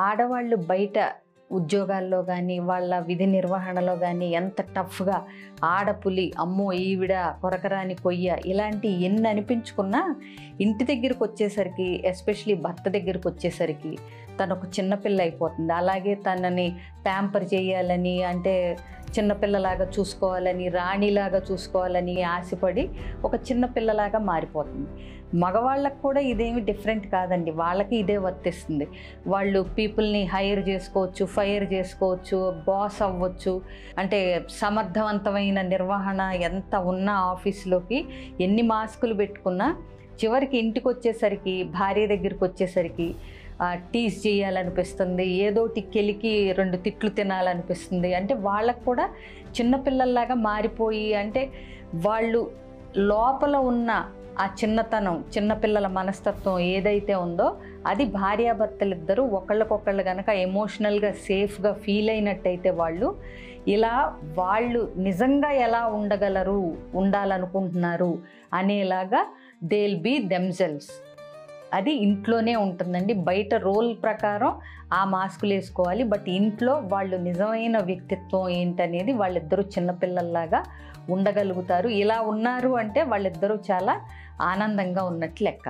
ఆడవాళ్ళు బయట ఉద్యోగాల్లో కానీ వాళ్ళ విధి నిర్వహణలో కానీ ఎంత టఫ్గా ఆడపులి, అమ్మో ఈవిడ, కొరకరాని కొయ్య, ఇలాంటి ఎన్ని అనిపించుకున్నా ఇంటి దగ్గరికి వచ్చేసరికి, ఎస్పెషలీ భర్త దగ్గరికి వచ్చేసరికి తను ఒక చిన్నపిల్ల అయిపోతుంది. అలాగే తనని ప్యాంపర్ చేయాలని, అంటే చిన్నపిల్లలాగా చూసుకోవాలని, రాణిలాగా చూసుకోవాలని ఆశపడి ఒక చిన్నపిల్లలాగా మారిపోతుంది. మగవాళ్ళకు కూడా ఇదేమి డిఫరెంట్ కాదండి, వాళ్ళకి ఇదే వర్తిస్తుంది. వాళ్ళు పీపుల్ని హైర్ చేసుకోవచ్చు, ఫైర్ చేసుకోవచ్చు, బాస్ అవ్వచ్చు. అంటే సమర్థవంతమైన నిర్వహణ ఎంత ఉన్నా ఆఫీస్లోకి ఎన్ని మాస్కులు పెట్టుకున్నా చివరికి ఇంటికి వచ్చేసరికి, భార్య దగ్గరికి వచ్చేసరికి టీస్ చేయాలనిపిస్తుంది, ఏదోటి కెలికి 2 తిట్లు తినాలనిపిస్తుంది. అంటే వాళ్ళకు కూడా చిన్నపిల్లల్లాగా మారిపోయి, అంటే వాళ్ళు లోపల ఉన్న ఆ చిన్నతనం, చిన్నపిల్లల మనస్తత్వం ఏదైతే ఉందో అది భార్యాభర్తలిద్దరూ ఒకళ్ళకొకళ్ళు కనుక ఎమోషనల్గా సేఫ్గా ఫీల్ అయినట్టయితే వాళ్ళు నిజంగా ఎలా ఉండగలరు, ఉండాలనుకుంటున్నారు అనేలాగా దే విల్ బీ దెమ్సెల్వ్స్. అది ఇంట్లోనే ఉంటుందండి. బయట రోల్ ప్రకారం ఆ మాస్కులు వేసుకోవాలి, బట్ ఇంట్లో వాళ్ళు నిజమైన వ్యక్తిత్వం ఏంటనేది వాళ్ళిద్దరూ చిన్నపిల్లల్లాగా ఉండగలుగుతారు. ఇలా ఉన్నారు అంటే వాళ్ళిద్దరూ చాలా ఆనందంగా ఉన్నట్లు లెక్క.